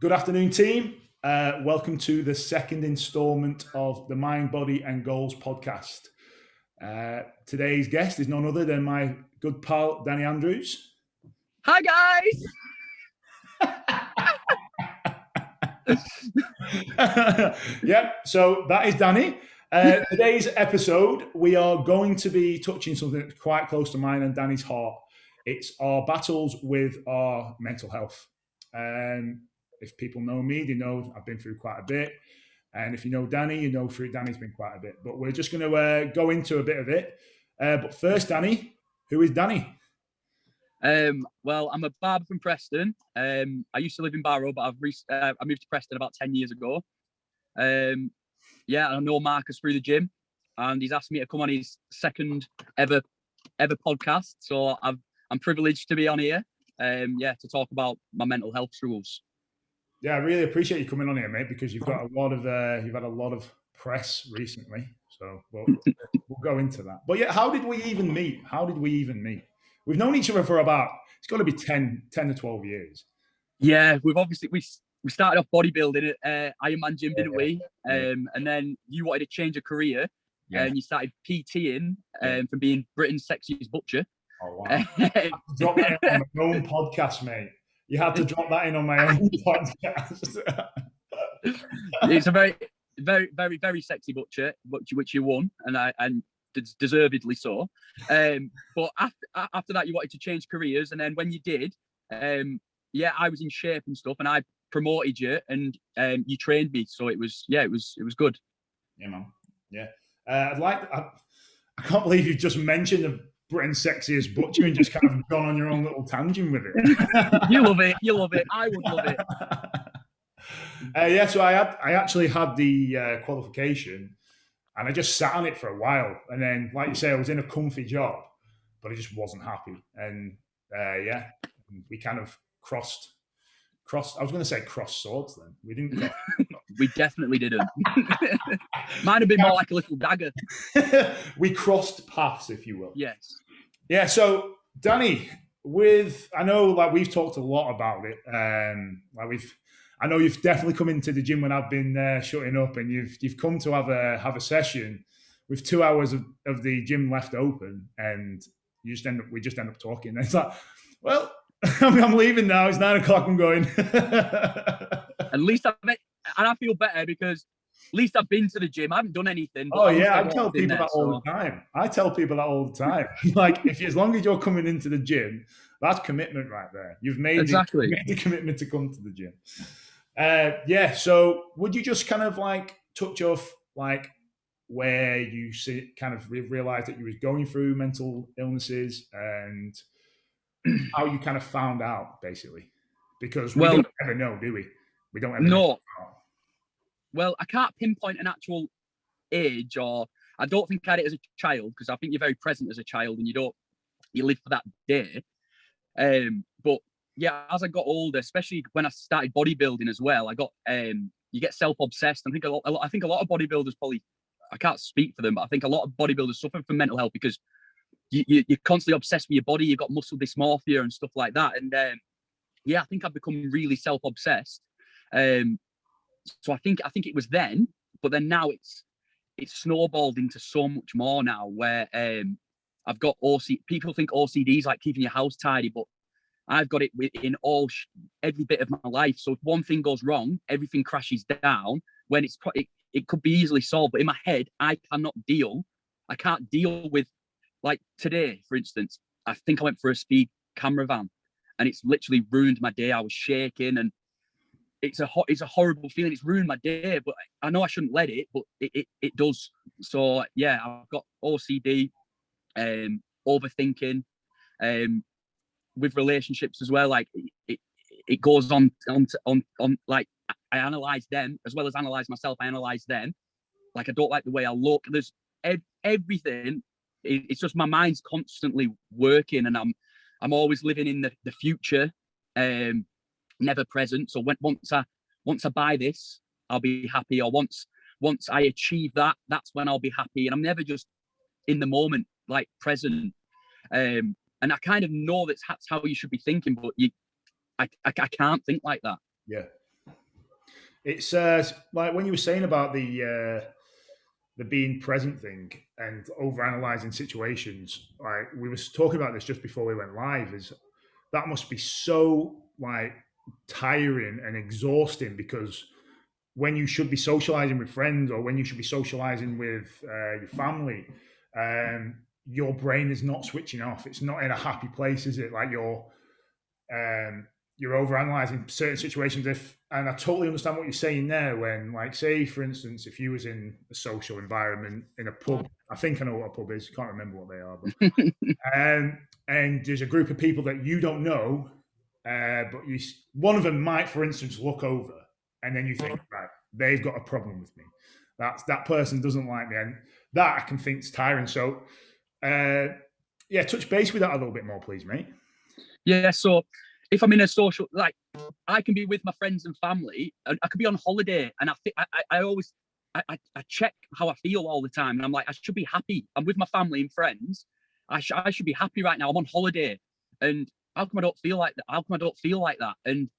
Good afternoon, team. Welcome to the second installment of the Mind, Body and Goals podcast. Today's guest is none other than my good pal, Danny Andrews. Hi, guys. Yep, so that is Danny. Today's episode, we are going to be touching something that's quite close to mine and Danny's heart. It's our battles with our mental health. If people know me, they know I've been through quite a bit. And if you know Danny, you know through Danny's been quite a bit. But we're just going to go into a bit of it. But first, Danny, who is Danny? Well, I'm a barber from Preston. I used to live in Barrow, but I moved to Preston about 10 years ago. I know Marcus through the gym, and he's asked me to come on his second ever podcast. So I'm privileged to be on here. To talk about my mental health struggles. Yeah, I really appreciate you coming on here, mate, because you've got you've had a lot of press recently. So we'll go into that. But yeah, how did we even meet? We've known each other for it's got to be 10 to 12 years. Yeah, we started off bodybuilding at Ironman Gym, didn't we? And then you wanted to change your career, and you started PTing from being Britain's sexiest butcher. Oh, wow. Drop that in on my own podcast, mate. You had to drop that in on my own podcast. It's a very, very, very, very sexy butcher, which you won, and deservedly so. But after that, you wanted to change careers, and then when you did, I was in shape and stuff, and I promoted you, and you trained me, so it was good. Yeah, man. Yeah, I can't believe you just mentioned the Britain's sexiest butcher and just kind of gone on your own little tangent with it. You love it. I would love it. So I actually had the qualification, and I just sat on it for a while, and then, like you say, I was in a comfy job, but I just wasn't happy, and we kind of crossed. I was going to say cross swords. Then we didn't. We definitely didn't. Might have been more like a little dagger. We crossed paths, if you will. Yes. Yeah. So, Danny, I know, like, we've talked a lot about it. I know you've definitely come into the gym when I've been shutting up, and you've come to have a session with 2 hours of the gym left open, and we just end up talking. And it's like, well, I'm leaving now. It's 9 o'clock. I'm going. At least I feel better because at least I've been to the gym. I haven't done anything. Oh yeah, I tell people that all the time. Like, as long as you're coming into the gym, that's commitment right there. You've made the commitment to come to the gym. So would you just kind of like touch off like where you kind of realized that you was going through mental illnesses and how you kind of found out, basically? Because we don't ever know, do we? We don't ever know. Well, I can't pinpoint an actual age, or I don't think I had it as a child, because I think you're very present as a child and you live for that day. But yeah, as I got older, especially when I started bodybuilding as well, I got you get self-obsessed. I think a lot of bodybuilders probably, I can't speak for them, but I think a lot of bodybuilders suffer from mental health because you're constantly obsessed with your body. You've got muscle dysmorphia and stuff like that. And I think I've become really self-obsessed. So I think it was then, but then now it's snowballed into so much more now, where I've got OCD. People think OCD is like keeping your house tidy, but I've got it in every bit of my life. So if one thing goes wrong, everything crashes down. When it could be easily solved, but in my head, I can't deal with, like today, for instance. I think I went for a speed camera van, and it's literally ruined my day. I was shaking, and it's a horrible feeling. It's ruined my day, but I know I shouldn't let it, but it does. So yeah, I've got OCD, overthinking, with relationships as well. Like it goes on like, I analyze them as well as analyze myself. I analyze them. Like, I don't like the way I look. There's everything. It's just my mind's constantly working, and I'm always living in the future. Never present. So once I buy this, I'll be happy, or once I achieve that, that's when I'll be happy. And I'm never just in the moment, like present. And I kind of know that's how you should be thinking, but I can't think like that. Yeah. It's like when you were saying about the being present thing and overanalyzing situations. Like we was talking about this just before we went live. Is that must be so like tiring and exhausting because when you should be socializing with friends or when you should be socializing with your family, your brain is not switching off. It's not in a happy place, is it? Like you're overanalyzing certain situations. And I totally understand what you're saying there. When, like, say for instance, if you was in a social environment in a pub, I think I know what a pub is. Can't remember what they are, but and there's a group of people that you don't know, but one of them might, for instance, look over, and then you think, right, they've got a problem with me. That person doesn't like me, and that I can think is tiring. So, yeah, touch base with that a little bit more, please, mate. Yeah, so if I'm in a social, like, I can be with my friends and family, and I could be on holiday, and I always check how I feel all the time, and I'm like, I should be happy. I'm with my family and friends. I should be happy right now. I'm on holiday, and how come I don't feel like that? How come I don't feel like that? And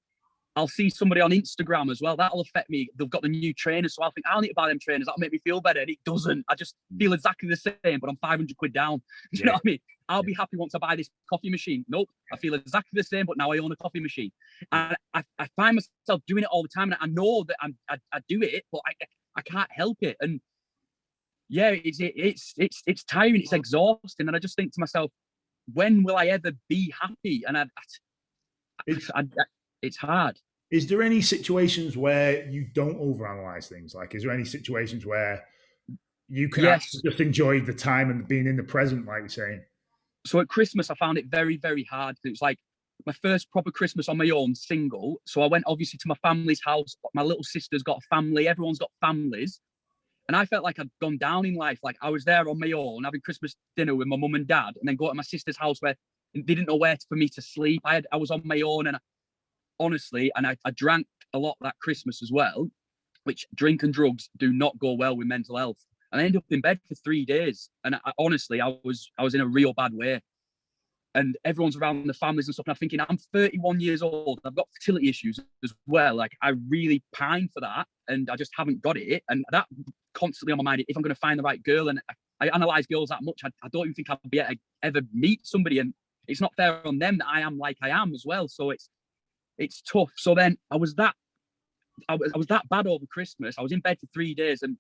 I'll see somebody on Instagram as well. That'll affect me. They've got the new trainers, so I'll think I'll need to buy them trainers. That'll make me feel better, and it doesn't. I just feel exactly the same, but I'm 500 quid down. Do you know what I mean? I'll be happy once I buy this coffee machine. Nope, I feel exactly the same, but now I own a coffee machine. And I find myself doing it all the time, and I know that I do it, but I can't help it. And yeah, it's tiring, it's exhausting, and I just think to myself, when will I ever be happy? And it's hard. Is there any situations where you don't overanalyze things? Like, is there any situations where you can actually just enjoy the time and being in the present, like you're saying? So at Christmas, I found it very, very hard. It was like my first proper Christmas on my own, single. So I went obviously to my family's house. My little sister's got a family. Everyone's got families. And I felt like I'd gone down in life. Like I was there on my own, having Christmas dinner with my mum and dad, and then go to my sister's house where they didn't know where for me to sleep. I was on my own, and honestly, and I drank a lot that Christmas as well, which drink and drugs do not go well with mental health. And I ended up in bed for 3 days. And honestly, I was in a real bad way. And everyone's around the families and stuff. And I'm thinking, I'm 31 years old. I've got fertility issues as well. Like I really pine for that, and I just haven't got it. And that constantly on my mind. If I'm going to find the right girl, and I analyze girls that much, I don't even think I'll be able to ever meet somebody. And it's not fair on them that I am like I am as well. So it's tough. So then I was that bad over Christmas. I was in bed for 3 days, and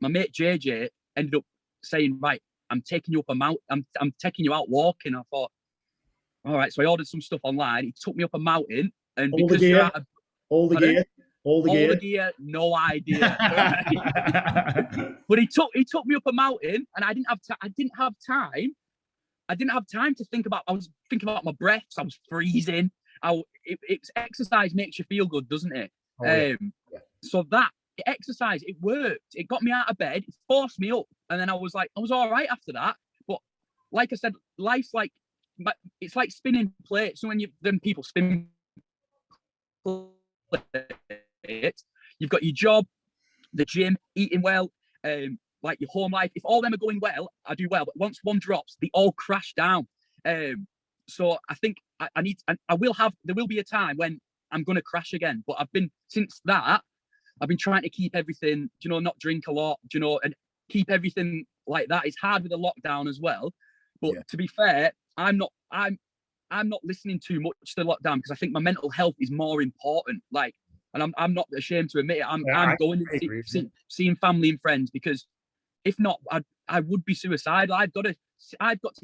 my mate JJ ended up saying, right, I'm taking you up a mountain. I'm taking you out walking. I thought, all right. So I ordered some stuff online. He took me up a mountain, and all because all the gear, no idea. But he took me up a mountain, and I didn't have time. I didn't have time to think about. I was thinking about my breaths. I was freezing. It's exercise makes you feel good, doesn't it? So that exercise, it worked. It got me out of bed. It forced me up, and then I was all right after that. But like I said, life's like it's like spinning plates. So when people spin plates, you've got your job, the gym, eating well, like your home life. If all them are going well, I do well. But once one drops, they all crash down. So I think there will be a time when I'm going to crash again. But since that, I've been trying to keep everything, not drink a lot, and keep everything like that. It's hard with the lockdown as well. But to be fair, I'm not listening too much to the lockdown because I think my mental health is more important. Like, and I'm not ashamed to admit it. I'm going and seeing family and friends, because if not, I would be suicidal. I've got to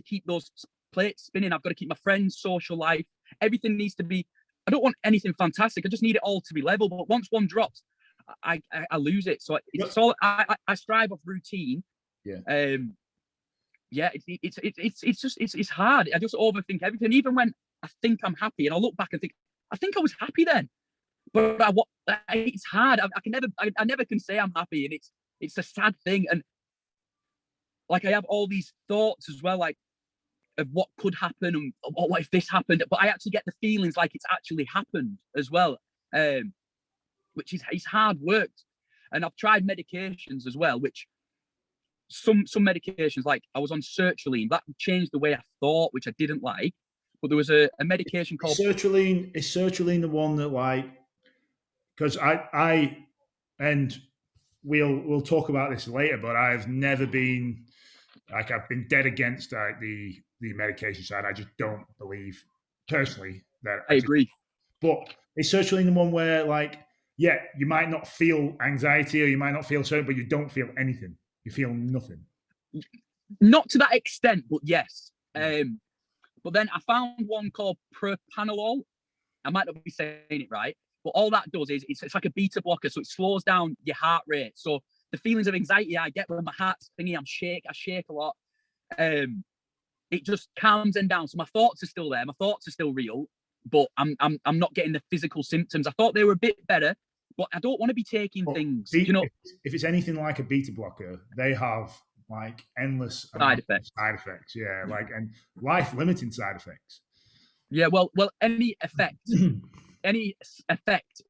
keep those plates spinning. I've got to keep my friends' social life. Everything needs to be. I don't want anything fantastic. I just need it all to be level. But once one drops, I lose it. So it's all. I strive off routine. Yeah. It's hard. I just overthink everything. Even when I think I'm happy, and I look back and think, I think I was happy then. But it's hard. I never can say I'm happy, and it's a sad thing. And like I have all these thoughts as well, like of what could happen and what if this happened. But I actually get the feelings like it's actually happened as well, which is it's hard work. And I've tried medications as well, which some medications, like I was on sertraline, that changed the way I thought, which I didn't like. But there was a medication called sertraline. Is sertraline the one that, like, because I and we'll talk about this later, but I've never been like, I've been dead against the medication side. I just don't believe personally that I agree. But it's certainly the one where, like, yeah, you might not feel anxiety or you might not feel certain, but you don't feel anything. You feel nothing. Not to that extent, but yes. But then I found one called propranolol. I might not be saying it right, but all that does is it's like a beta blocker, so it slows down your heart rate. So the feelings of anxiety I get when my heart's thingy, I shake a lot. It just calms them down. So my thoughts are still there, my thoughts are still real, but I'm not getting the physical symptoms. I thought they were a bit better, but I don't want to be taking things. If it's anything like a beta blocker, they have like endless side effects. Yeah, like, and life limiting side effects. Yeah, well, any effect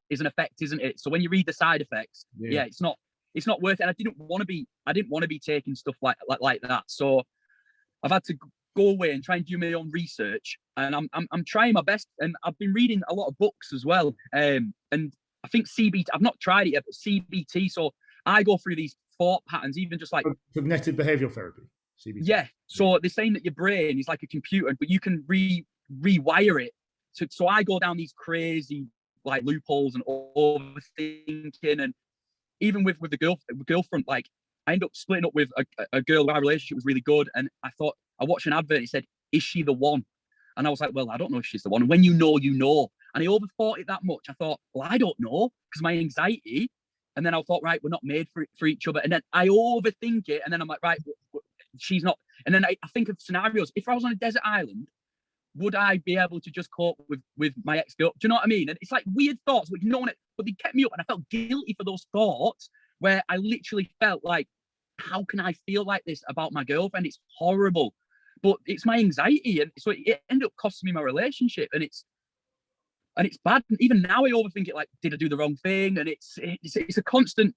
is an effect, isn't it? So when you read the side effects, yeah it's not worth it. And I didn't want to be taking stuff like that. So I've had to go away and try and do my own research, and I'm trying my best. And I've been reading a lot of books as well. And I think CBT, I've not tried it yet, but CBT. So I go through these thought patterns, even just like cognitive behavioral therapy. CBT. Yeah. So they're saying that your brain is like a computer, but you can rewire it. So I go down these crazy like loopholes and overthinking, and even with the girlfriend, like I end up splitting up with a girl. Our relationship was really good, and I watched an advert. It said, "Is she the one?" And I was like, "Well, I don't know if she's the one." And when you know, you know. And I overthought it that much. I thought, "Well, I don't know," because my anxiety. And then I thought, right, we're not made for each other. And then I overthink it, and then I'm like, right, she's not. And then I think of scenarios. If I was on a desert island, would I be able to just cope with my ex-girl? Do you know what I mean? And it's like weird thoughts, but but they kept me up, and I felt guilty for those thoughts where I literally felt like, how can I feel like this about my girlfriend? It's horrible, but it's my anxiety, and so it ended up costing me my relationship, and it's bad. And even now I overthink it, like, did I do the wrong thing? And it's a constant,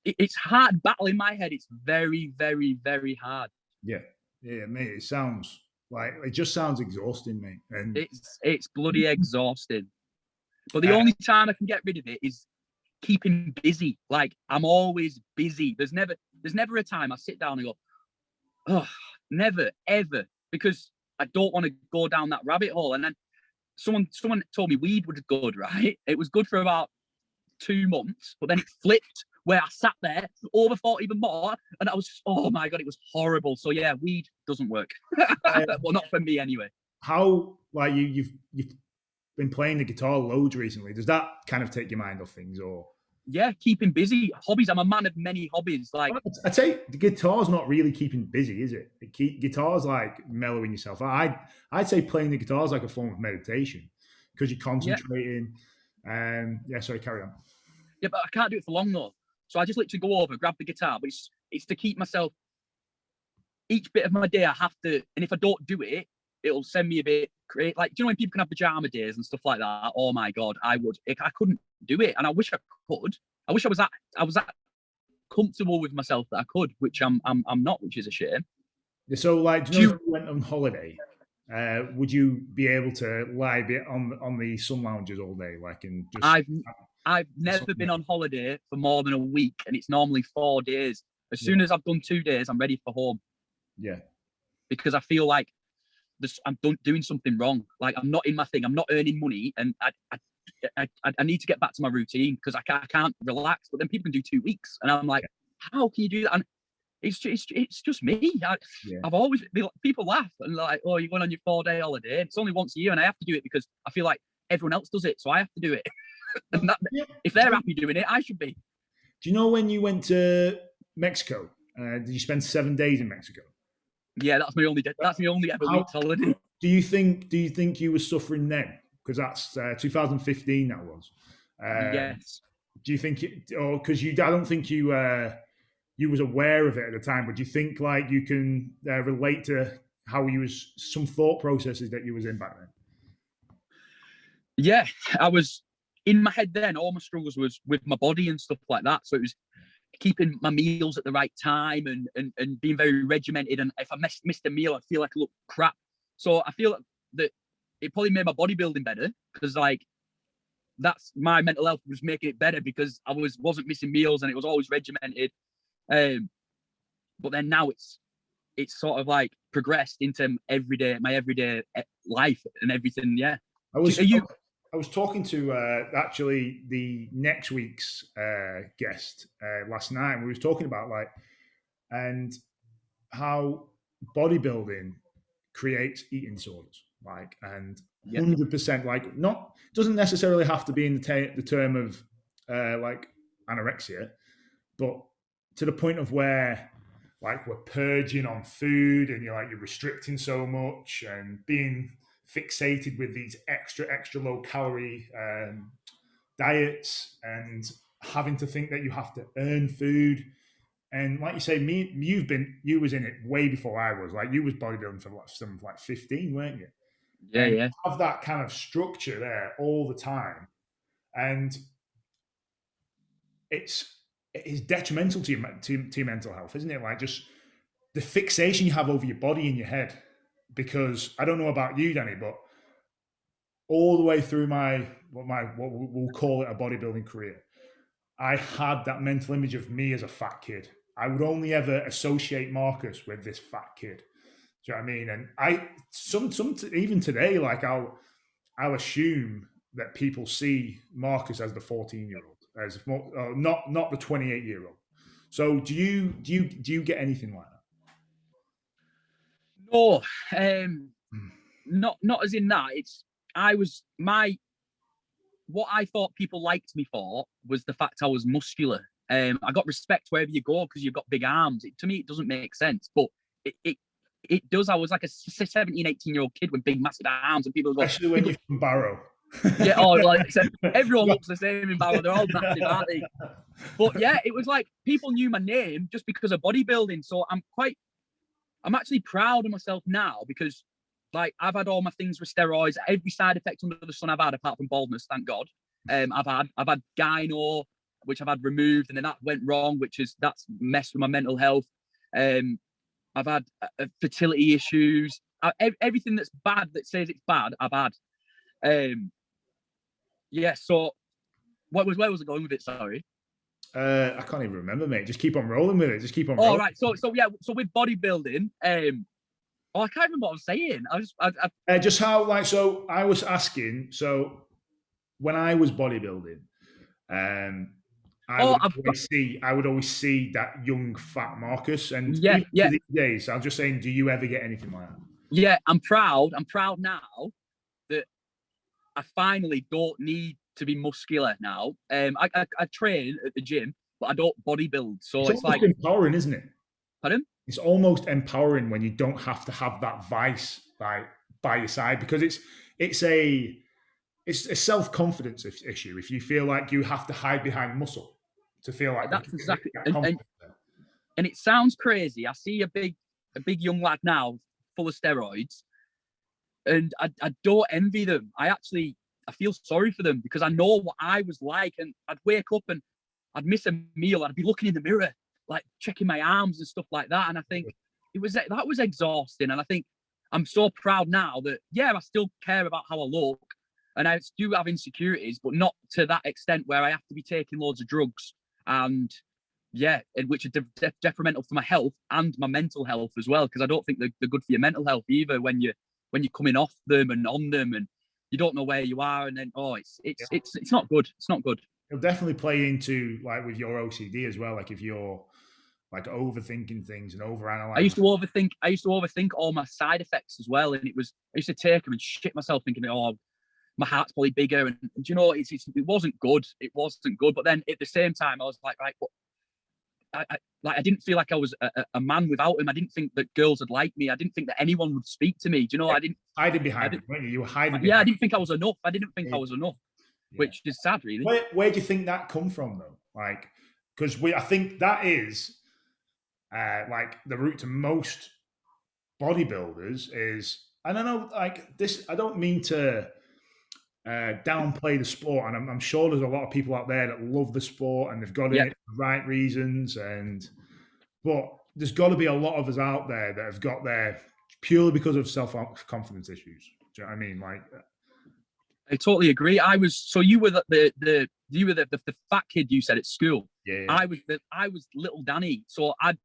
it's hard battle in my head. It's very, very, very hard. Yeah, mate. It just sounds exhausting, mate. And it's bloody exhausting. But the only time I can get rid of it is keeping busy. Like, I'm always busy. There's never a time I sit down and go, oh, never, ever, because I don't want to go down that rabbit hole. And then someone told me weed was good, right? It was good for about 2 months, but then it flipped where I sat there, overthought even more, and I was, oh my God, it was horrible. So yeah, weed doesn't work. Well, not for me anyway. How, like, you've been playing the guitar loads recently. Does that kind of take your mind off things, or? Yeah, keeping busy. Hobbies. I'm a man of many hobbies. Like, I'd say the guitar's not really keeping busy, is it? Guitar's like mellowing yourself. I'd say playing the guitar is like a form of meditation because you're concentrating. Yeah, sorry, carry on. Yeah, but I can't do it for long though. So I just literally go over, grab the guitar, but it's to keep myself. Each bit of my day I have to, and if I don't do it, it'll send me a bit crazy. Like, do you know when people can have pajama days and stuff like that? Oh my God, I couldn't do it, and I wish I could. I wish I was that comfortable with myself that I could, which I'm not, which is a shame. So, like, do you know if you went on holiday, would you be able to lie on the sun lounges all day, like, and just? I've never been on holiday for more than a week, and it's normally 4 days. As soon as I've done 2 days, I'm ready for home. Yeah. Because I feel like I'm doing something wrong. Like, I'm not in my thing. I'm not earning money, and I need to get back to my routine because I can't relax. But then people can do 2 weeks, and I'm like, how can you do that? And it's just me. I've always people laugh and like, oh, you went on your 4-day holiday. It's only once a year, and I have to do it because I feel like everyone else does it, so I have to do it. And if they're happy doing it, I should be. Do you know when you went to Mexico? Did you spend 7 days in Mexico? Yeah, that's my only ever week's holiday. Do you think you were suffering then? Because that's 2015. That was. Yes. Do you think or because I don't think you was aware of it at the time, but do you think like you can relate to how you was, some thought processes that you was in back then? Yeah, I was in my head then. All my struggles was with my body and stuff like that. So it was keeping my meals at the right time and being very regimented. And if I missed a meal, I feel like I look crap. So I feel that it probably made my bodybuilding better because, like, that's my mental health was making it better because I wasn't missing meals and it was always regimented. But then now it's sort of like progressed into my everyday life and everything. Yeah. I was talking to actually the next week's guest last night, and we was talking about like and how bodybuilding creates eating disorders, like, and 100%, like, not doesn't necessarily have to be in the term of like anorexia, but to the point of where like we're purging on food and you're restricting so much and being fixated with these extra low calorie diets and having to think that you have to earn food. And like you say, you was in it way before I was. Like, you was bodybuilding for like 15, weren't you? Yeah, and yeah. Have that kind of structure there all the time, and it is detrimental to your mental health, isn't it? Like, just the fixation you have over your body in your head. Because I don't know about you, Danny, but all the way through what we'll call it a bodybuilding career, I had that mental image of me as a fat kid. I would only ever associate Marcus with this fat kid. Do you know what I mean? And even today, like, I'll assume that people see Marcus as the 14-year-old, as not the 28-year-old. So do you get anything like that? No, not as in that. What I thought people liked me for was the fact I was muscular. I got respect wherever you go because you've got big arms. To me, it doesn't make sense, but it does. I was like a 17, 18-year-old kid with big, massive arms, and people go, especially when you're from Barrow. Yeah, everyone looks the same in Barrow. They're all massive, aren't they? But yeah, it was like people knew my name just because of bodybuilding. So I'm actually proud of myself now because, like, I've had all my things with steroids, every side effect under the sun I've had, apart from baldness, thank God. I've had gyno, which I've had removed, and then that went wrong, that's messed with my mental health. I've had fertility issues. Everything that's bad that says it's bad, I've had. Yeah. So, where was I going with it? Sorry. I can't even remember, mate. Just keep on rolling with it. Just keep on rolling. All right. So yeah. So with bodybuilding, I can't remember what I was saying. Just how, like, so I was asking. So when I was bodybuilding, I would always see that young fat Marcus, and even to these days, I'm just saying, do you ever get anything like that? Yeah, I'm proud. I'm proud now that I finally don't need to be muscular now. I train at the gym, but I don't bodybuild. So it's like empowering, isn't it? Pardon? It's almost empowering when you don't have to have that vice by your side, because it's a self-confidence issue if you feel like you have to hide behind muscle to feel like that's exactly. And it sounds crazy. I see a big young lad now full of steroids, and I don't envy them. I feel sorry for them because I know what I was like, and I'd wake up and I'd miss a meal. I'd be looking in the mirror, like checking my arms and stuff like that. And I think that was exhausting. And I think I'm so proud now that, yeah, I still care about how I look, and I do have insecurities, but not to that extent where I have to be taking loads of drugs and which are detrimental for my health and my mental health as well. Because I don't think they're good for your mental health either when you're coming off them and on them, and you don't know where you are, and then it's not good. It's not good. It'll definitely play into, like, with your OCD as well. Like, if you're like overthinking things and overanalyzing. I used to overthink all my side effects as well, and I used to take them and shit myself thinking, oh, my heart's probably bigger, and you know, it wasn't good. It wasn't good. But then at the same time, I was like, right, but I didn't feel like I was a man without him. I didn't think that girls would like me. I didn't think that anyone would speak to me. Do you know? I didn't hiding behind it. You were hiding. Yeah, I didn't think I was enough. I didn't think I was enough, which is sad, really. Where do you think that come from, though? Like, because I think that is like the route to most bodybuilders is. I don't know, like this. I don't mean to downplay the sport, and I'm sure there's a lot of people out there that love the sport and they've got it for the right reasons, but there's got to be a lot of us out there that have got there purely because of self-confidence issues. Do you know what I mean? Like, I totally agree. You were the fat kid you said at school. Yeah. I was little Danny. So I'd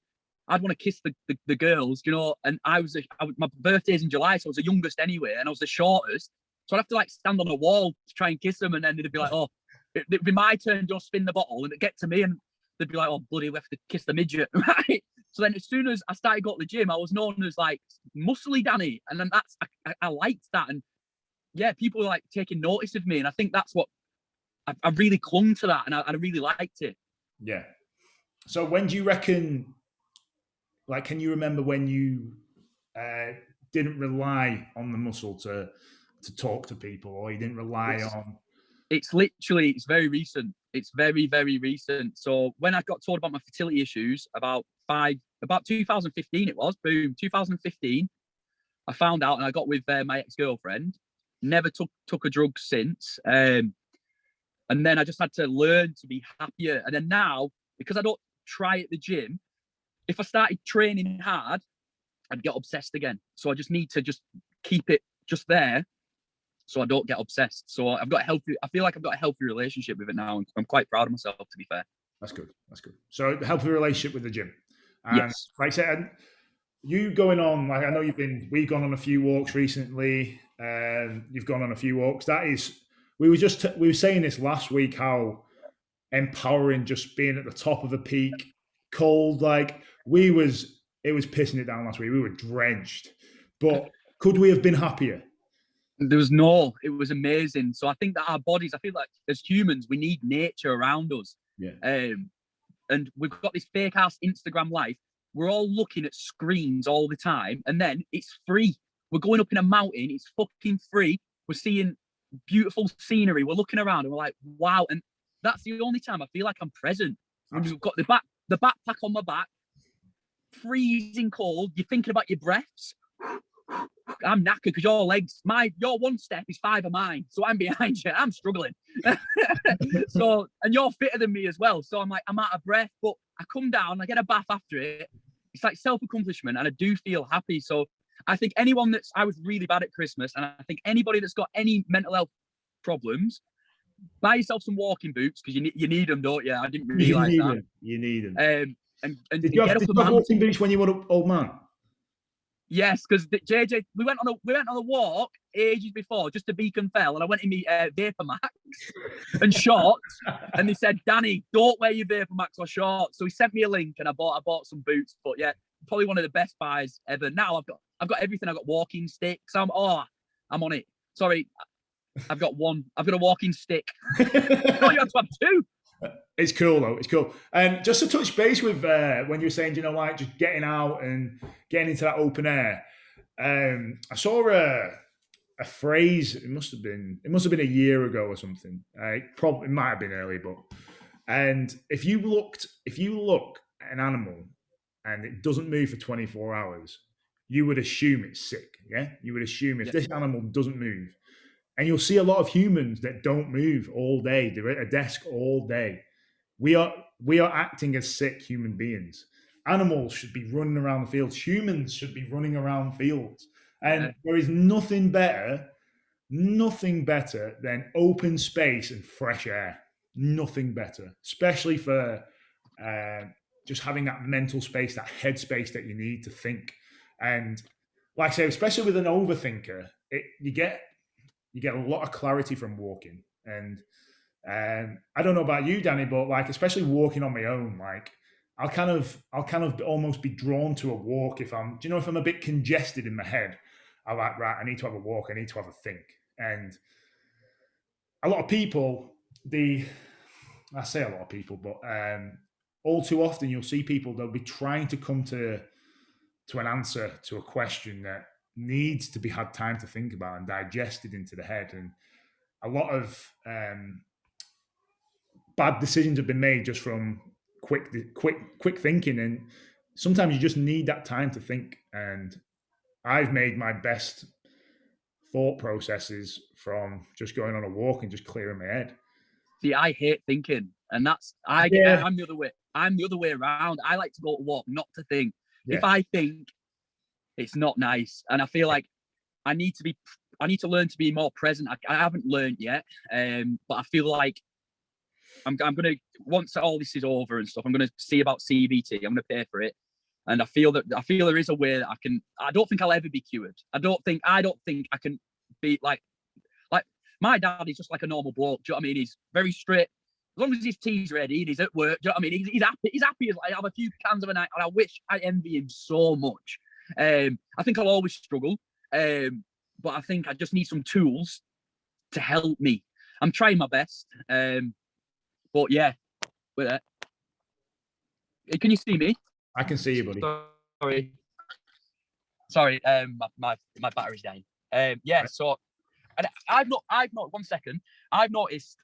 want to kiss the girls, you know, and my birthday's in July, so I was the youngest anyway, and I was the shortest. So I'd have to like stand on a wall to try and kiss them, and then they'd be like, oh, it'd be my turn, just spin the bottle, and it'd get to me, and they'd be like, oh, bloody, we have to kiss the midget, right? So then as soon as I started going to the gym, I was known as like muscly Danny, and then I liked that, and yeah, people were like taking notice of me, and I think that's what I really clung to that, and I really liked it. Yeah. So when do you reckon? Like, can you remember when you didn't rely on the muscle to talk to people, or you didn't rely on? It's very recent. It's very, very recent. So when I got told about my fertility issues about 2015, it was, boom, 2015, I found out, and I got with my ex-girlfriend. Never took a drug since. And then I just had to learn to be happier. And then now, because I don't try at the gym, if I started training hard, I'd get obsessed again. So I just need to just keep it just there so I don't get obsessed. So I feel like I've got a healthy relationship with it now, and I'm quite proud of myself, to be fair. That's good. So healthy relationship with the gym. And yes. Like I said, you going on, like I know we've gone on a few walks recently. You've gone on a few walks. We were saying this last week, how empowering just being at the top of the peak, cold, like it was pissing it down last week. We were drenched, but could we have been happier? It was amazing. So I think that our bodies, I feel like as humans, we need nature around us. Yeah. And we've got this fake ass Instagram life. We're all looking at screens all the time, and then it's free. We're going up in a mountain. It's fucking free. We're seeing beautiful scenery. We're looking around and we're like, wow. And that's the only time I feel like I'm present. We've got the backpack on my back, freezing cold. You're thinking about your breaths. I'm knackered because your one step is 5 of mine. So I'm behind you. I'm struggling. So, and you're fitter than me as well. So I'm out of breath, but I come down, I get a bath after it. It's like self-accomplishment, and I do feel happy. So I think I was really bad at Christmas, and I think anybody that's got any mental health problems, buy yourself some walking boots, because you need them, don't you? I didn't realise that. You need them. And did you have walking boots when you were an old man? Yes, because JJ, we went on a walk ages before, just to Beacon Fell, and I went in my Vapor Max and shorts, and they said, Danny, don't wear your Vapor Max or shorts. So he sent me a link, and I bought some boots. But yeah, probably one of the best buys ever. Now I've got everything. I've got walking sticks. I'm on it. Sorry, I've got a walking stick. Oh, you have to have two. It's cool though. It's cool. And just to touch base with when you were saying, like just getting out and getting into that open air. I saw a phrase. It must have been a year ago or something. It might have been early, and if you look at an animal and it doesn't move for 24 hours, you would assume it's sick. Yeah, you would assume if this animal doesn't move. And you'll see a lot of humans that don't move all day. They're at a desk all day. We are acting as sick human beings. Animals should be running around the fields. Humans should be running around fields. And there is nothing better than open space and fresh air. Nothing better, especially for just having that mental space, that head space that you need to think. And like I say, especially with an overthinker, you get a lot of clarity from walking. And I don't know about you, Danny, but like especially walking on my own, like I'll kind of almost be drawn to a walk if I'm a bit congested in my head. I'm like, right, I need to have a walk, I need to have a think. And a lot of people, I say a lot of people, but all too often you'll see people, they'll be trying to come to an answer to a question that needs to be had time to think about and digested into the head. And a lot of bad decisions have been made just from quick thinking, and sometimes you just need that time to think. And I've made my best thought processes from just going on a walk and just clearing my head. See, I hate thinking, and I'm the other way. I'm the other way around. I like to go to walk, not to think. If I think, it's not nice, and I feel like I need to be I need to learn to be more present. I haven't learned yet, but I feel like I'm gonna, once all this is over and stuff, I'm gonna see about CBT. I'm gonna pay for it, and I feel there is a way that I can. I don't think I'll ever be cured. I don't think I can be like my dad is just like a normal bloke. Do you know what I mean? He's very straight. As long as his tea's ready and he's at work, do you know what I mean? He's happy. He's happy as like, I have a few cans of a night, and I wish I envy him so much. I think I'll always struggle, but I think I just need some tools to help me. I'm trying my best, but yeah, with that. Can you see me? I can see you, buddy. Sorry. My battery's dying. Yeah. Right. So, and I've not. 1 second. I've noticed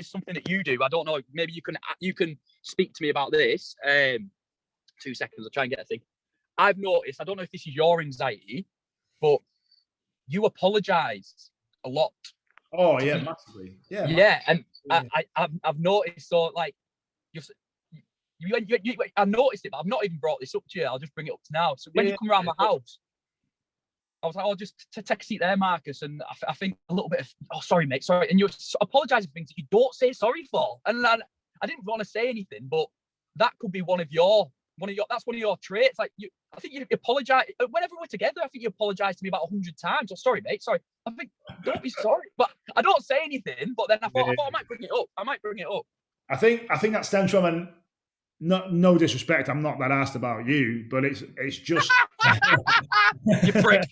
something that you do. I don't know. Maybe you can speak to me about this. 2 seconds. I'll try and get a thing. I've noticed. I don't know if this is your anxiety, but you apologise a lot. Oh yeah, massively. Yeah. Yeah, and yeah. I've noticed. So like, you I noticed it, but I've not even brought this up to you. I'll just bring it up to now. So when you come around my house, I was like, "Oh, just to take a seat there, Marcus." And I think a little bit of, "Oh, sorry, mate, sorry." And you're apologising for things that you don't say sorry for. And I didn't want to say anything, but that could be one of your traits. Like I think you apologise whenever we're together. I think you apologise to me about 100 times. "Oh, sorry, mate, sorry." I think, don't be sorry, but I don't say anything. But then I thought I might bring it up. I think that stems from no disrespect. I'm not that asked about you, but it's just you prick.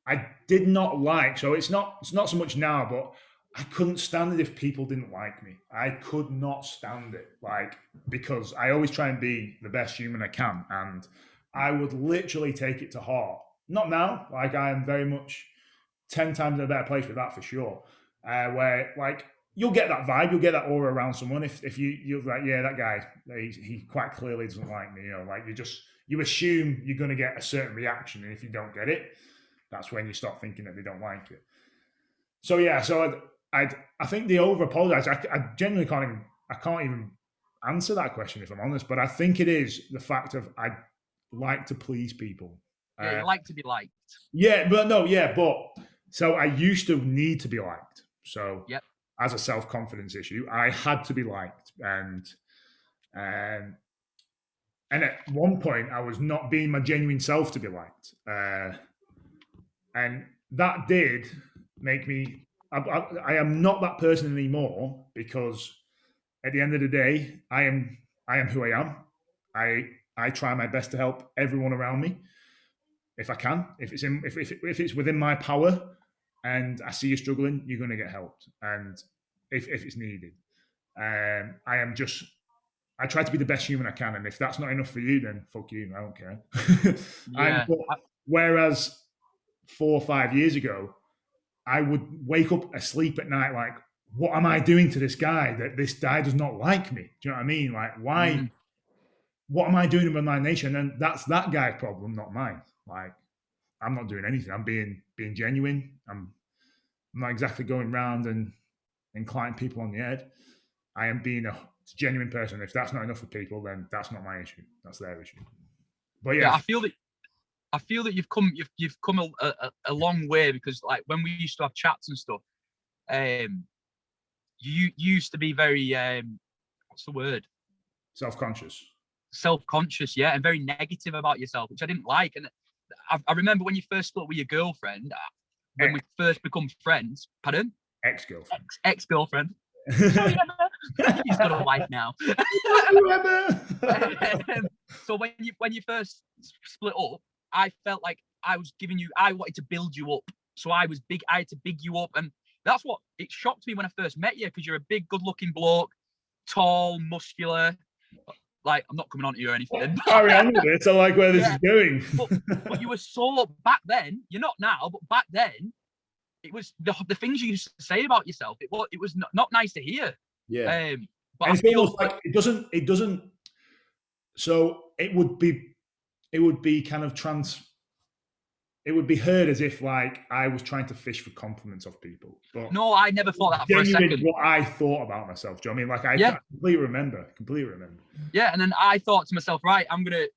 I did not like. So it's not so much now, but I couldn't stand it if people didn't like me. I could not stand it, like, because I always try and be the best human I can, and I would literally take it to heart. Not now, like I am very much 10 times in a better place with that for sure. Where like you'll get that vibe, you'll get that aura around someone if you're like, yeah, that guy, he quite clearly doesn't like me. You know, like you assume you're going to get a certain reaction, and if you don't get it, that's when you start thinking that they don't like it. So yeah, so I think they over apologize. I genuinely can't even answer that question if I'm honest. But I think it is the fact of I like to please people. Yeah, you like to be liked. Yeah, but so I used to need to be liked. So yep. As a self-confidence issue, I had to be liked, and at one point I was not being my genuine self to be liked, and that did make me. I am not that person anymore, because at the end of the day, I am who I am. I try my best to help everyone around me if I can. If it's within my power, and I see you struggling, you're going to get helped, and if it's needed. I try to be the best human I can, and if that's not enough for you, then fuck you. I don't care. Yeah. Whereas 4 or 5 years ago, I would wake up asleep at night like, what am I doing to this guy that this guy does not like me? Do you know what I mean? Like, why? Mm. What am I doing with my nature? And then that's that guy's problem, not mine. Like, I'm not doing anything. I'm being genuine. I'm not exactly going around and inclining people on the head. I am being a genuine person. If that's not enough for people, then that's not my issue. That's their issue. But yeah, I feel that you've come a long way, because like when we used to have chats and stuff, you used to be very what's the word? Self-conscious, yeah, and very negative about yourself, which I didn't like. And I remember when you first split with your girlfriend, when we first become friends. Pardon? Ex-girlfriend. Ex-girlfriend. Sorry, Emma. He's got a wife now. So when you first split up, I felt like I wanted to build you up. So I had to big you up, and that's what it shocked me when I first met you, because you're a big, good-looking bloke, tall, muscular. Like, I'm not coming on to you or anything. Carry on with it. I like where this is going. but you were so, back then, you're not now, but back then, it was the things you used to say about yourself. It was not nice to hear. Yeah. But I feel like it doesn't. So it would be kind of it would be heard as if like I was trying to fish for compliments of people. But no, I never thought that for a second. What I thought about myself. Do you know what I mean? Like I completely remember. Yeah, and then I thought to myself, right,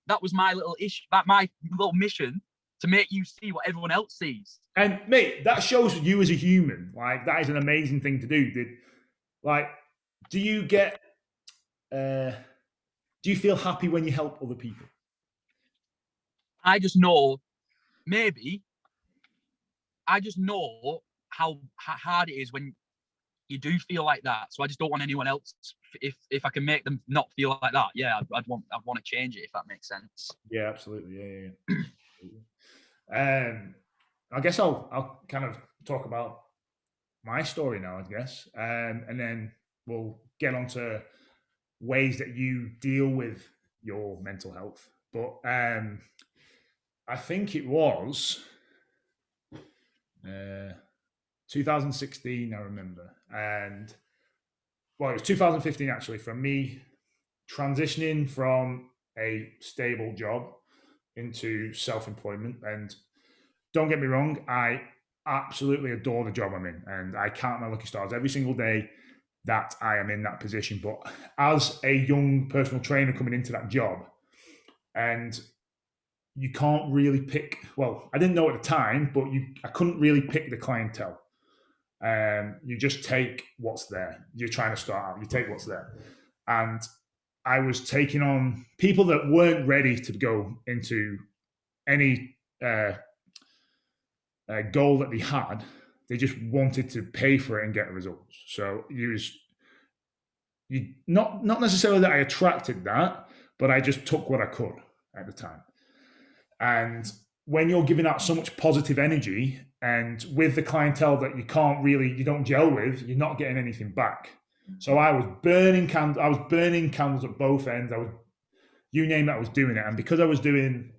that was my little issue, my little mission to make you see what everyone else sees. And mate, that shows you as a human. Like that is an amazing thing to do. Do you get? Do you feel happy when you help other people? I just know, maybe. I just know how hard it is when you do feel like that. So I just don't want anyone else. If I can make them not feel like that, yeah, I'd want to change it, if that makes sense. Yeah, absolutely. Yeah. I guess I'll kind of talk about my story now, I guess, and then we'll get on to ways that you deal with your mental health. But I think it was 2016, I remember. And, well, it was 2015, actually, from me transitioning from a stable job into self-employment. And don't get me wrong, I absolutely adore the job I'm in. And I count my lucky stars every single day that I am in that position. But as a young personal trainer coming into that job, and you can't really pick, well, I didn't know at the time, but I couldn't really pick the clientele. You just take what's there. You're trying to start out, you take what's there. And I was taking on people that weren't ready to go into any goal that they had. They just wanted to pay for it and get results. So you not necessarily that I attracted that, but I just took what I could at the time. And when you're giving out so much positive energy and with the clientele that you don't gel with, you're not getting anything back. So I was burning candles at both ends. You name it, I was doing it. And because I was doing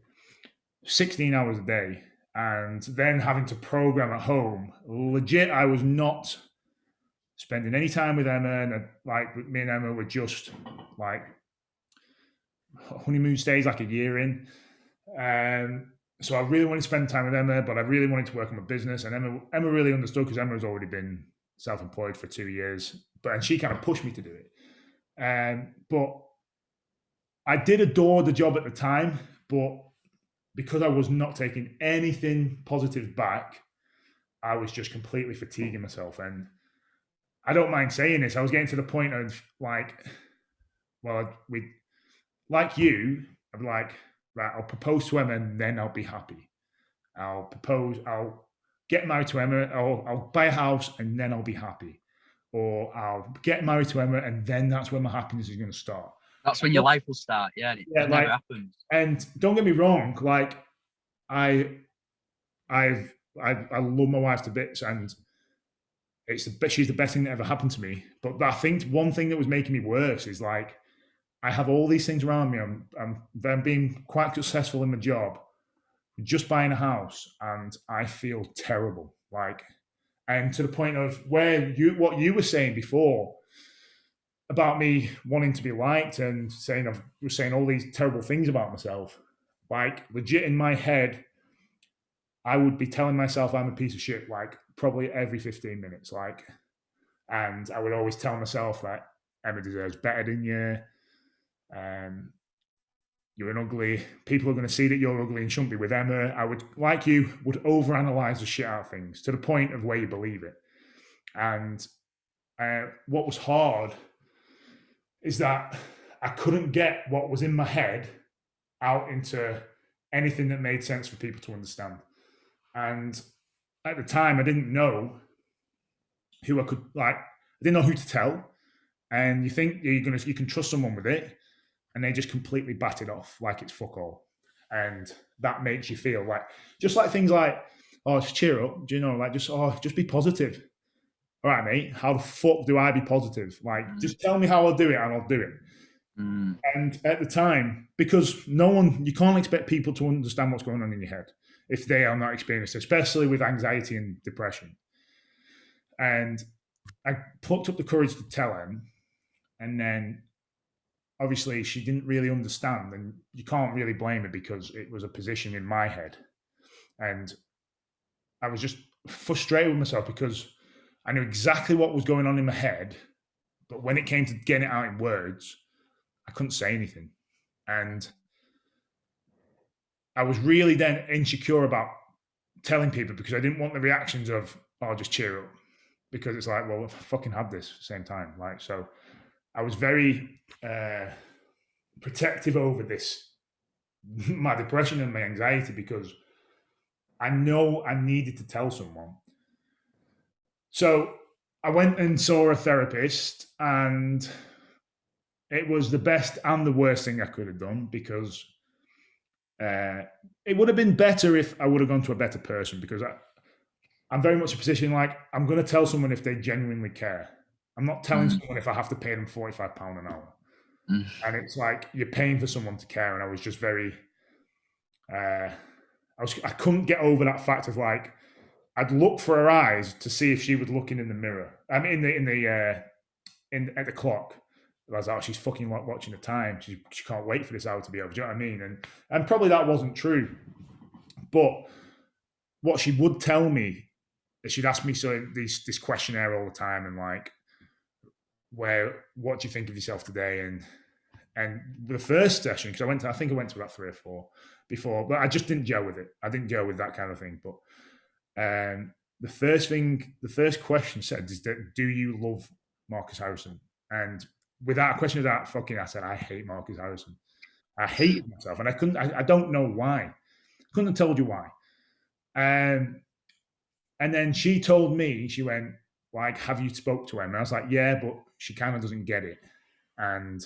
16 hours a day and then having to program at home, legit, I was not spending any time with Emma. And like me and Emma were just like honeymoon stays, like a year in. So I really wanted to spend time with Emma, but I really wanted to work on my business. And Emma really understood, because Emma has already been self-employed for 2 years, and she kind of pushed me to do it. But I did adore the job at the time, but because I was not taking anything positive back, I was just completely fatiguing myself. And I don't mind saying this, I was getting to the point of like, well, like you, I'm like, right, I'll propose to Emma and then I'll be happy. I'll get married to Emma, or I'll buy a house and then I'll be happy. Or I'll get married to Emma and then that's when my happiness is going to start. That's when your life will start. Yeah, it never happens. And don't get me wrong, like I love my wife to bits, and she's the best thing that ever happened to me. But I think one thing that was making me worse is like, I have all these things around me. I'm being quite successful in my job, just buying a house, and I feel terrible. Like, and to the point of what you were saying before about me wanting to be liked and saying I was saying all these terrible things about myself. Like, legit in my head, I would be telling myself I'm a piece of shit, like probably every 15 minutes. Like, and I would always tell myself that Emma deserves better than you. You're an ugly. People are going to see that you're ugly and shouldn't be with Emma. I would, like you, would overanalyze the shit out of things to the point of where you believe it. And what was hard is that I couldn't get what was in my head out into anything that made sense for people to understand. And at the time, I didn't know who I could, like, I didn't know who to tell. And you think you can trust someone with it, and they just completely bat it off like it's fuck all. And that makes you feel like, just like things like, oh, just cheer up, do you know, like just be positive. All right, mate, how the fuck do I be positive? Like, just tell me how I'll do it and I'll do it. And at the time, because you can't expect people to understand what's going on in your head if they are not experienced, especially with anxiety and depression. And I plucked up the courage to tell him, and then obviously she didn't really understand, and you can't really blame her because it was a position in my head. And I was just frustrated with myself because I knew exactly what was going on in my head, but when it came to getting it out in words, I couldn't say anything. And I was really then insecure about telling people because I didn't want the reactions of, oh, just cheer up. Because it's like, well, I fucking have this at the same time. Like, so I was very protective over this, my depression and my anxiety, because I know I needed to tell someone. So I went and saw a therapist, and it was the best and the worst thing I could have done, because it would have been better if I would have gone to a better person, because I'm very much a position like I'm going to tell someone if they genuinely care. I'm not telling someone if I have to pay them £45 an hour. And it's like you're paying for someone to care. And I was just very, I couldn't get over that fact of like, I'd look for her eyes to see if she was looking in the mirror. I mean, at the clock. I was like, oh, she's fucking watching the time. She can't wait for this hour to be over. Do you know what I mean? And probably that wasn't true. But what she would tell me, she'd ask me this questionnaire all the time, and like, what do you think of yourself today? And the first session, because I think I went to about 3 or 4 before, but I just didn't gel with it. I didn't gel with that kind of thing. But the first question said, do you love Marcus Harrison? And without a question of that, I said, I hate Marcus Harrison. I hated myself, and I don't know why. Couldn't have told you why. And then she told me, she went, like, have you spoke to him? And I was like, yeah, but she kind of doesn't get it. And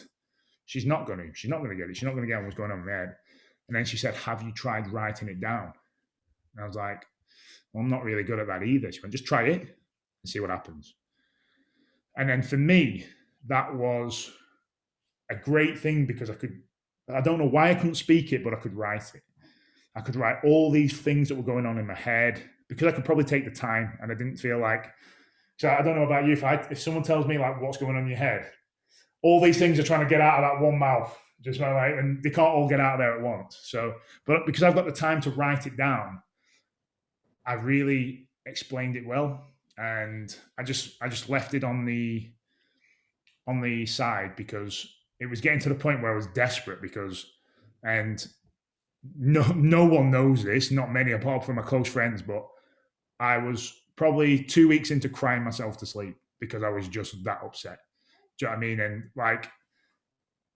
she's not going to get it. She's not going to get what's going on in her head. And then she said, have you tried writing it down? And I was like, well, I'm not really good at that either. She went, just try it and see what happens. And then for me, that was a great thing, because I don't know why I couldn't speak it, but I could write it. I could write all these things that were going on in my head, because I could probably take the time, and I didn't feel like, so I don't know about you, if someone tells me like what's going on in your head, all these things are trying to get out of that one mouth, just like, and they can't all get out of there at once. So, but because I've got the time to write it down, I really explained it well, and I just left it on the side, because it was getting to the point where I was desperate, and no one knows this, not many apart from my close friends, but I was probably 2 weeks into crying myself to sleep because I was just that upset. Do you know what I mean? And like,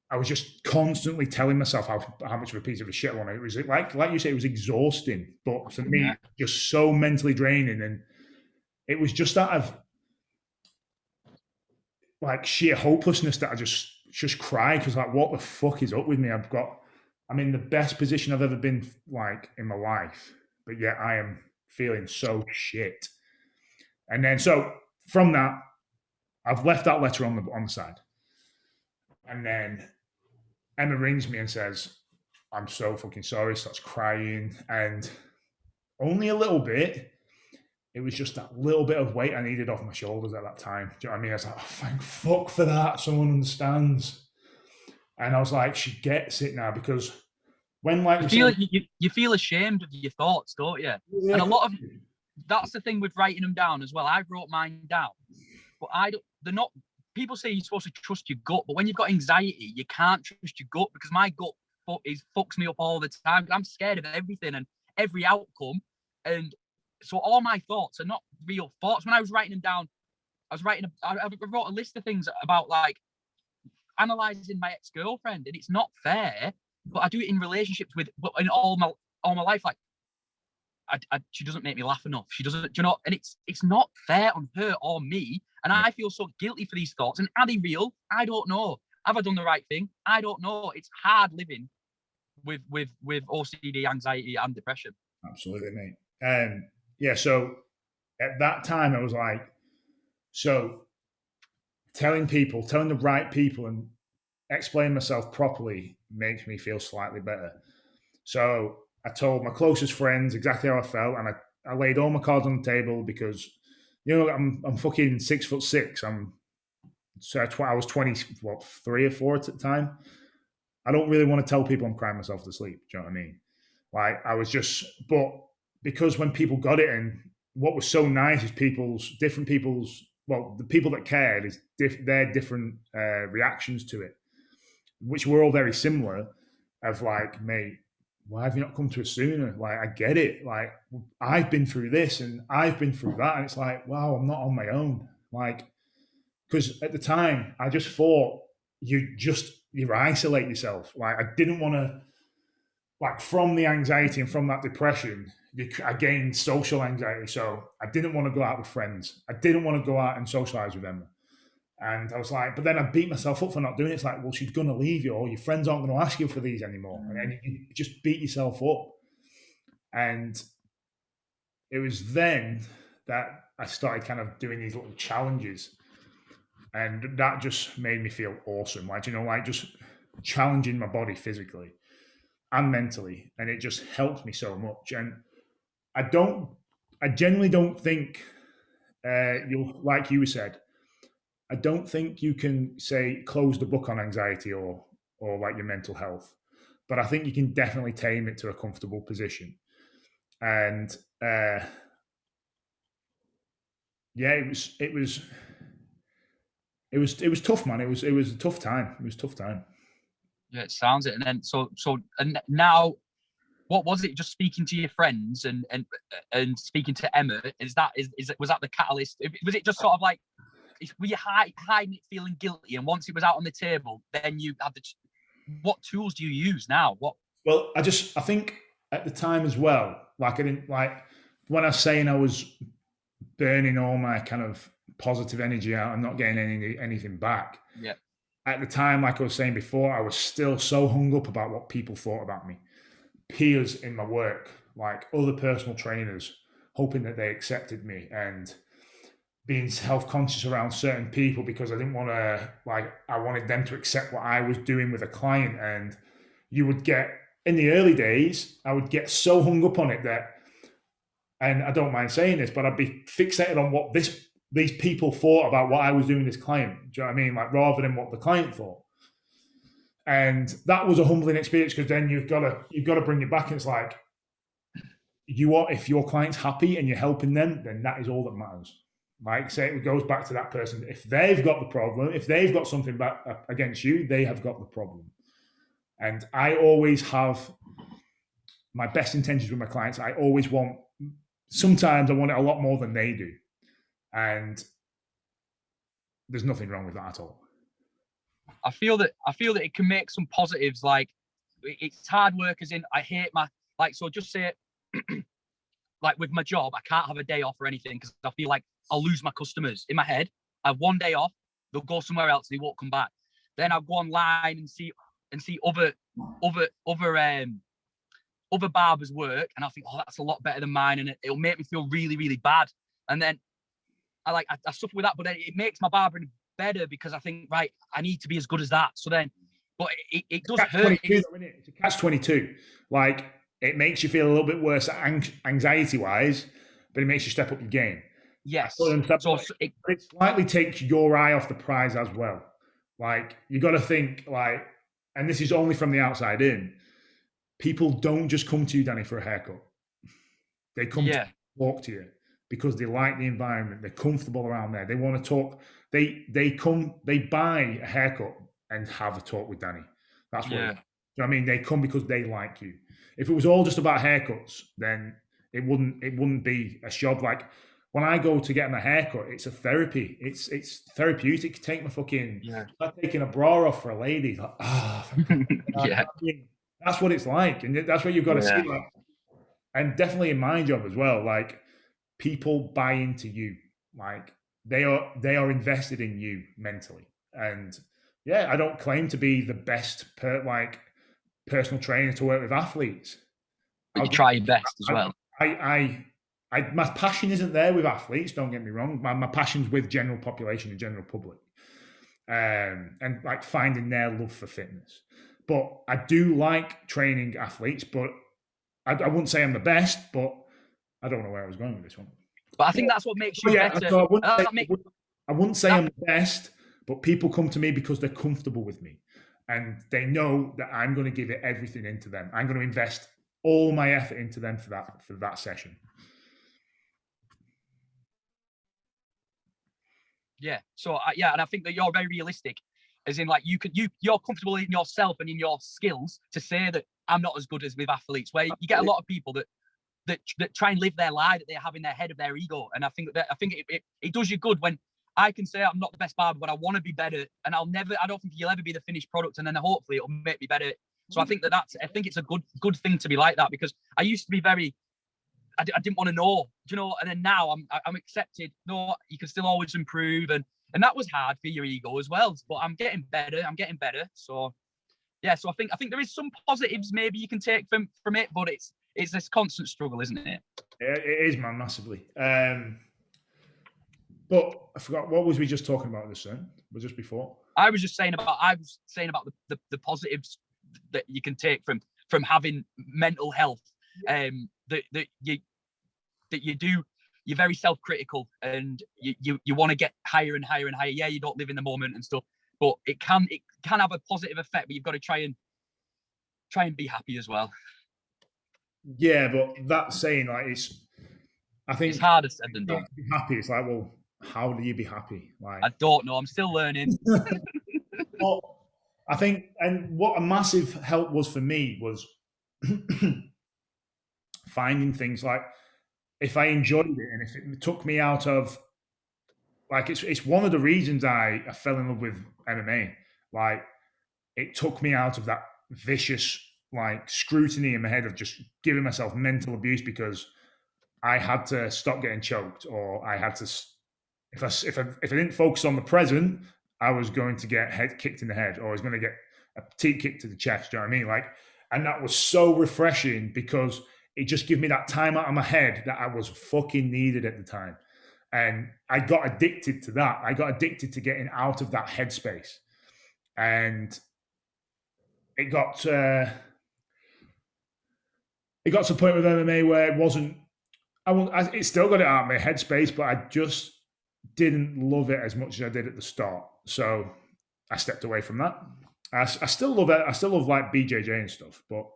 I was just constantly telling myself how much of a piece of a shit one. It was like you say, it was exhausting, but for me, just so mentally draining. And it was just out of like sheer hopelessness that I just cried, because like, what the fuck is up with me? I'm in the best position I've ever been like in my life, but yet I am feeling so shit. And then so from that, I've left that letter on the side. And then Emma rings me and says, I'm so fucking sorry, starts crying. And only a little bit. It was just that little bit of weight I needed off my shoulders at that time. Do you know what I mean? I was like, oh, thank fuck for that. Someone understands. And I was like, she gets it now, because when like you feel ashamed of your thoughts, don't you? Yeah. And a lot of that's the thing with writing them down as well. I wrote mine down, but they're not. People say you're supposed to trust your gut, but when you've got anxiety, you can't trust your gut, because my gut fucks me up all the time. I'm scared of everything and every outcome, and so all my thoughts are not real thoughts. When I was writing them down, I wrote a list of things about like analyzing my ex-girlfriend, and it's not fair, but I do it in relationships but in all my life. Like, she doesn't make me laugh enough. She doesn't, you know, and it's not fair on her or me. And I feel so guilty for these thoughts. And are they real? I don't know. Have I done the right thing? I don't know. It's hard living with OCD, anxiety, and depression. Absolutely, mate. Yeah. So at that time, I was like, so telling the right people and explaining myself properly makes me feel slightly better. So I told my closest friends exactly how I felt, and I laid all my cards on the table, because, you know, I'm fucking 6'6". I was 3 or 4 at the time. I don't really want to tell people I'm crying myself to sleep. Do you know what I mean? Like, I was just, but because when people got it, and what was so nice is the people that cared is their different reactions to it, which were all very similar. Of like, mate, why have you not come to us sooner? Like, I get it. Like, I've been through this and I've been through that, and it's like, wow, I'm not on my own. Like, because at the time, I just thought you isolate yourself. Like, I didn't want to, like, from the anxiety and from that depression, I gained social anxiety. So I didn't want to go out with friends. I didn't want to go out and socialize with Emma. And I was like, but then I beat myself up for not doing it. It's like, well, she's going to leave you, or your friends aren't going to ask you for these anymore. And then you just beat yourself up. And it was then that I started kind of doing these little challenges. And that just made me feel awesome. Like, like just challenging my body physically and mentally. And it just helped me so much. And I generally don't think like you said, I don't think you can say close the book on anxiety or like your mental health, but I think you can definitely tame it to a comfortable position. And it was tough, man. It was a tough time. It was a tough time. Yeah, it sounds it. And then and now, what was it? Just speaking to your friends and speaking to Emma, was that the catalyst? Was it just sort of like, were you hiding it, feeling guilty, and once it was out on the table, then you had what tools do you use now? Well, I think at the time as well, like, I didn't, like, when I was saying I was burning all my kind of positive energy out and not getting anything back. Yeah. At the time, like I was saying before, I was still so hung up about what people thought about me. Peers in my work, like other personal trainers, hoping that they accepted me, and being self-conscious around certain people because I didn't want to, like, I wanted them to accept what I was doing with a client. And you would get, in the early days, I would get so hung up on it that, and I don't mind saying this, but I'd be fixated on what these people thought about what I was doing with this client. Do you know what I mean? Like, rather than what the client thought. And that was a humbling experience, because then you've got to bring it back. And it's like, if your client's happy and you're helping them, then that is all that matters. Like, say, it goes back to that person. If they've got the problem, if they've got something back against you, they have got the problem. And I always have my best intentions with my clients. Sometimes I want it a lot more than they do. And there's nothing wrong with that at all. I feel that it can make some positives. Like, it's hard work, as in, I hate so just say it, like with my job, I can't have a day off or anything because I feel like I'll lose my customers. In my head, I have one day off, they'll go somewhere else, they won't come back. Then I'll go online and see other barbers work, and I think, oh, that's a lot better than mine, and it'll make me feel really, really bad. And then I suffer with that, but then it makes my barbering better because I think, right, I need to be as good as that. So then, but it does hurt. It's a catch-22. Like, it makes you feel a little bit worse anxiety-wise, but it makes you step up your game. Yes. So it slightly takes your eye off the prize as well. Like, you got to think, like, and this is only from the outside in, people don't just come to you, Danny, for a haircut. They come to talk to you because they like the environment. They're comfortable around there. They want to talk. They buy a haircut and have a talk with Danny. That's what. You know what I mean? They come because they like you. If it was all just about haircuts, then it wouldn't be a job. Like, when I go to get my haircut, it's a therapy. It's therapeutic. Take my fucking like taking a bra off for a lady. Like, yeah. That's what it's like, and that's what you've got to see. Like, and definitely in my job as well. Like, people buy into you. Like, they are invested in you mentally. And I don't claim to be the best personal trainer to work with athletes. But you try your best as well. My passion isn't there with athletes. Don't get me wrong. My passion's with general population and general public, and like finding their love for fitness. But I do like training athletes. But I wouldn't say I'm the best. But I don't know where I was going with this one. But I think that's what makes you better. I wouldn't say I'm the best, but people come to me because they're comfortable with me, and they know that I'm going to give it everything into them. I'm going to invest all my effort into them for that session. Yeah. So and I think that you're very realistic, as in like you're comfortable in yourself and in your skills to say that I'm not as good as with athletes. Where you get a lot of people that try and live their lie that they have in their head of their ego, and I think it does you good when I can say I'm not the best barber, but I want to be better, and I don't think you'll ever be the finished product, and then hopefully it'll make me better. So I think it's a good thing to be like that, because I used to be very, I didn't want to know, and then now I'm accepted. No, you can still always improve, and that was hard for your ego as well. But I'm getting better. So yeah, so I think there is some positives maybe you can take from it, but it's this constant struggle, isn't it? It is, man, massively. But I forgot, what was we just talking about this then? Was just before? I was saying about the positives that you can take from having mental health. That you're very self-critical, and you want to get higher and higher and higher. Yeah, you don't live in the moment and stuff, but it can have a positive effect, but you've got to try and be happy as well. Yeah, but that saying, like, I think it's harder said than done. Be happy. It's like, well, how do you be happy? Like, I don't know. I'm still learning. Well, I think, and what a massive help was for me was finding things like, if I enjoyed it and if it took me out of, like, it's one of the reasons I fell in love with MMA. Like, it took me out of that vicious, like, scrutiny in my head of just giving myself mental abuse because I had to stop getting choked, or I had to, if I didn't focus on the present, I was going to get head kicked in the head, or I was going to get a teep kick to the chest. Do you know what I mean? Like, and that was so refreshing because it just gave me that time out of my head that I was fucking needed at the time. And I got addicted to that. I got addicted to getting out of that headspace. And it got to a point with MMA where it wasn't, it still got it out of my headspace, but I just didn't love it as much as I did at the start. So I stepped away from that. I still love it. I still love like BJJ and stuff, but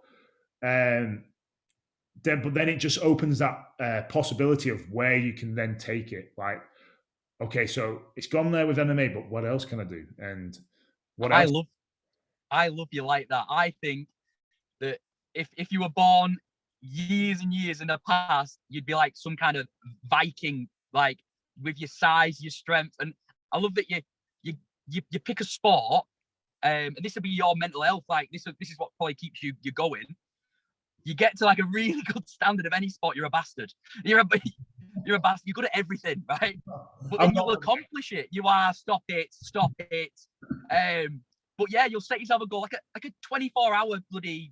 then it just opens that possibility of where you can then take it. Like, okay, so it's gone there with MMA, but what else can I do? And what else? I love you like that. I think that if you were born years and years in the past, you'd be like some kind of Viking, like with your size, your strength. And I love that you pick a sport, and this will be your mental health. Like this is what probably keeps you going. You get to like a really good standard of any sport, you're a bastard. You're a bastard. You're good at everything, right? But then you'll accomplish it. You are stop it. But yeah, you'll set yourself a goal, like a 24-hour bloody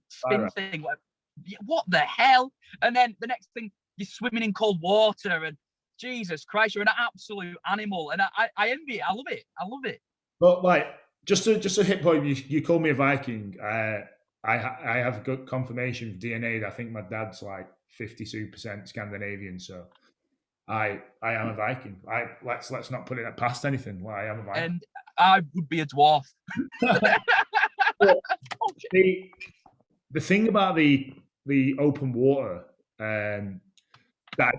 spin thing. What the hell? And then the next thing, you're swimming in cold water, and Jesus Christ, you're an absolute animal. And I envy it. I love it. But like, just a hit point. You call me a Viking. I have good confirmation of DNA that I think my dad's like 52% Scandinavian, so I am a Viking. Let's not put it past anything. Well, I am a Viking, and I would be a dwarf. The thing about the open water, that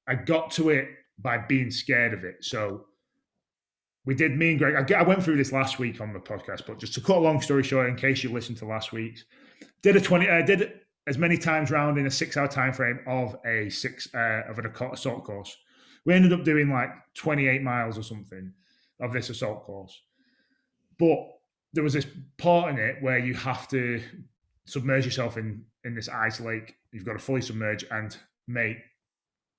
I got to it by being scared of it. So me and Greg, I went through this last week on the podcast, but just to cut a long story short, in case you listened to last week's, did as many times round in a 6-hour time frame of an assault course. We ended up doing like 28 miles or something of this assault course. But there was this part in it where you have to submerge yourself in this ice lake. You've got to fully submerge, and mate,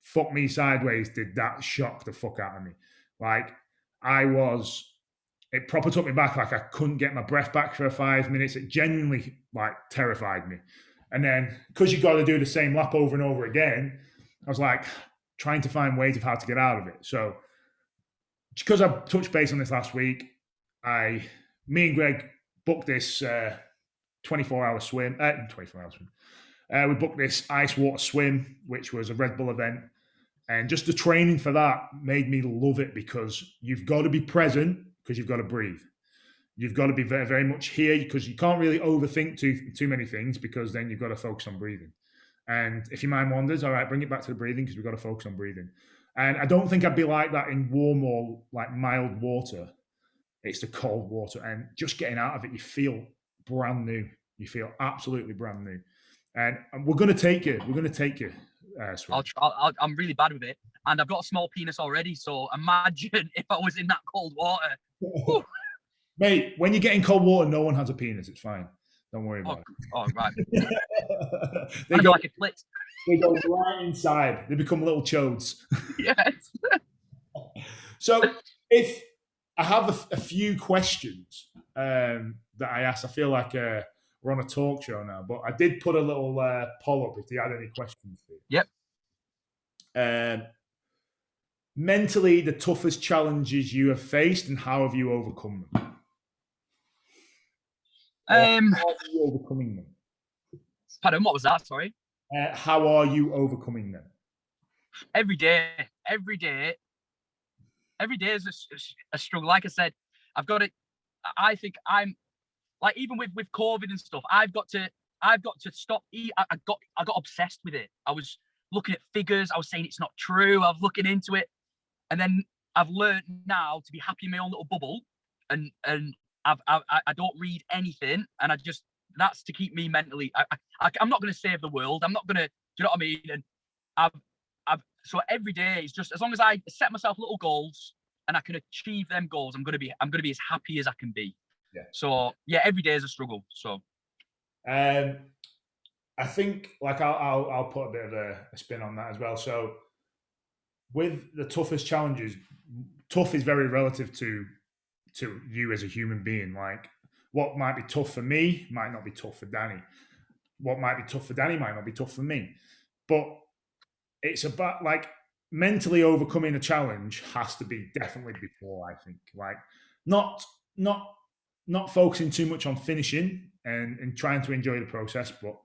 fuck me sideways, did that shock the fuck out of me. Like, it proper took me back. Like, I couldn't get my breath back for 5 minutes. It genuinely like terrified me. And then, because you've got to do the same lap over and over again, I was like trying to find ways of how to get out of it. So, because I touched base on this last week, me and Greg booked this 24-hour swim. We booked this ice water swim, which was a Red Bull event. And just the training for that made me love it, because you've got to be present because you've got to breathe. you've got to be very, very much here, because you can't really overthink too many things, because then you've got to focus on breathing. And if your mind wanders, all right, bring it back to the breathing, because we've got to focus on breathing. And I don't think I'd be like that in warm or like mild water. It's the cold water, and just getting out of it, you feel brand new. You feel absolutely brand new. And we're going to take you. We're going to take you. I'm really bad with it, and I've got a small penis already. So imagine if I was in that cold water. Mate, when you get in cold water, no one has a penis. It's fine. Don't worry about it. Oh, right. They go like a clit. They go right inside. They become little chodes. Yes. So if I have a few questions that I asked, I feel like we're on a talk show now, but I did put a little poll up if you had any questions for you. Yep. Mentally, the toughest challenges you have faced, and how have you overcome them? How are you overcoming them? Pardon, what was that? Sorry. How are you overcoming them? Every day is a struggle. Like I said, I've got to. I think I'm like, even with COVID and stuff, I've got to stop. I got obsessed with it. I was looking at figures. I was saying it's not true. I was looking into it, and then I've learned now to be happy in my own little bubble, and I don't read anything, and that's to keep me mentally. I'm not going to save the world. I'm not going to. Do you know what I mean? And so every day is just, as long as I set myself little goals and I can achieve them goals, I'm going to be as happy as I can be. Yeah. So yeah, every day is a struggle. So. I think, like, I'll put a bit of a spin on that as well. So with the toughest challenges, tough is very relative to you as a human being. Like, what might be tough for me might not be tough for Danny. What might be tough for Danny might not be tough for me. But it's about, like, mentally overcoming a challenge has to be definitely before, I think. Like, not focusing too much on finishing and trying to enjoy the process, but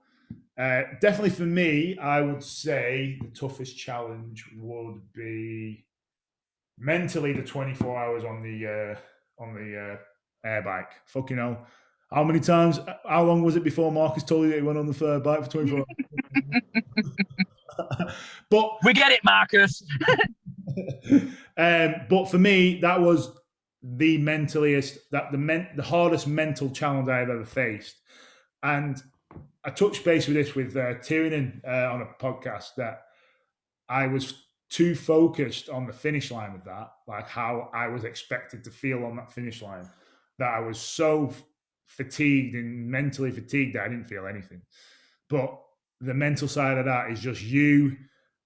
definitely for me, I would say the toughest challenge would be mentally the 24 hours on the air bike. Fucking hell. How many times, how long was it before Marcus told you that he went on the bike for 24 hours? But we get it, Marcus. But for me, that was the hardest mental challenge I've ever faced. And I touched base with this with Tiernan on a podcast, that I was too focused on the finish line with that, like how I was expected to feel on that finish line, that I was so fatigued and mentally fatigued that I didn't feel anything. But the mental side of that is just you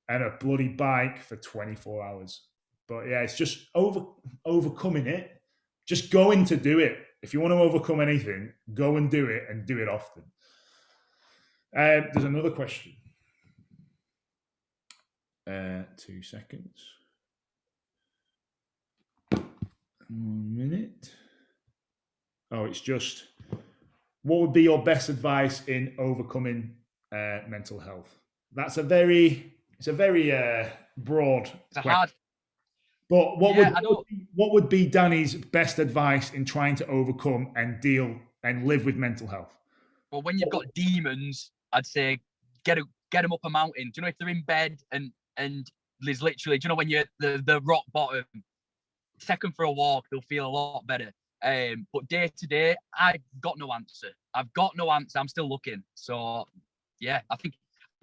and a bloody bike for 24 hours. But yeah, it's just overcoming it. Just going to do it. If you want to overcome anything, go and do it, and do it often. There's another question. 2 seconds. 1 minute. Oh, it's just, what would be your best advice in overcoming mental health? It's a very broad question. Hard. But what would be Danny's best advice in trying to overcome and deal and live with mental health? Well, when you've got demons, I'd say get them up a mountain. Do you know, if they're in bed and there's literally, do you know, when you're the rock bottom, take them for a walk, they'll feel a lot better. But day to day, I've got no answer. I'm still looking. So yeah, I think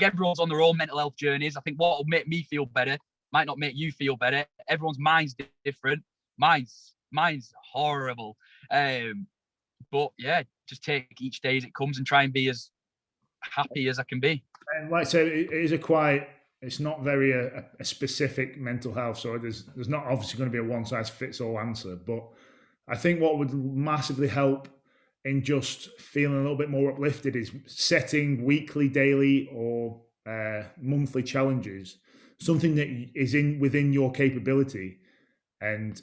everyone's on their own mental health journeys. I think what will make me feel better might not make you feel better. Everyone's mind's different. Mine's horrible. But yeah, just take each day as it comes and try and be as happy as I can be. And like I said, it's not very a specific mental health. So there's not obviously going to be a one size fits all answer. But I think what would massively help in just feeling a little bit more uplifted is setting weekly, daily, or monthly challenges, something that is within your capability, and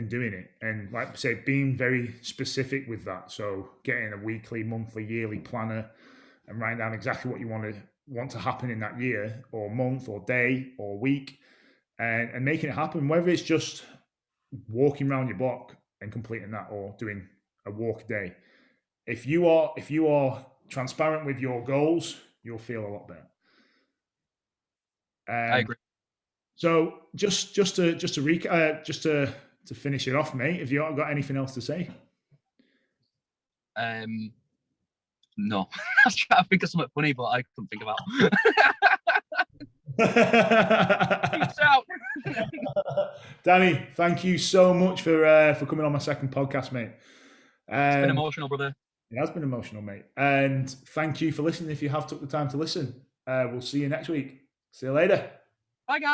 doing it. And like I say, being very specific with that. So getting a weekly, monthly, yearly planner and writing down exactly what you want to happen in that year or month or day or week, and making it happen, whether it's just walking around your block and completing that, or doing a walk a day. If you are transparent with your goals, you'll feel a lot better. I agree. So just to finish it off, mate, have you got anything else to say? No. I was trying to think of something funny, but I couldn't think about. Peace out. Danny, thank you so much for coming on my second podcast, mate. It's been emotional, brother. It has been emotional, mate. And thank you for listening. If you have took the time to listen, we'll see you next week. See you later. Bye, guys.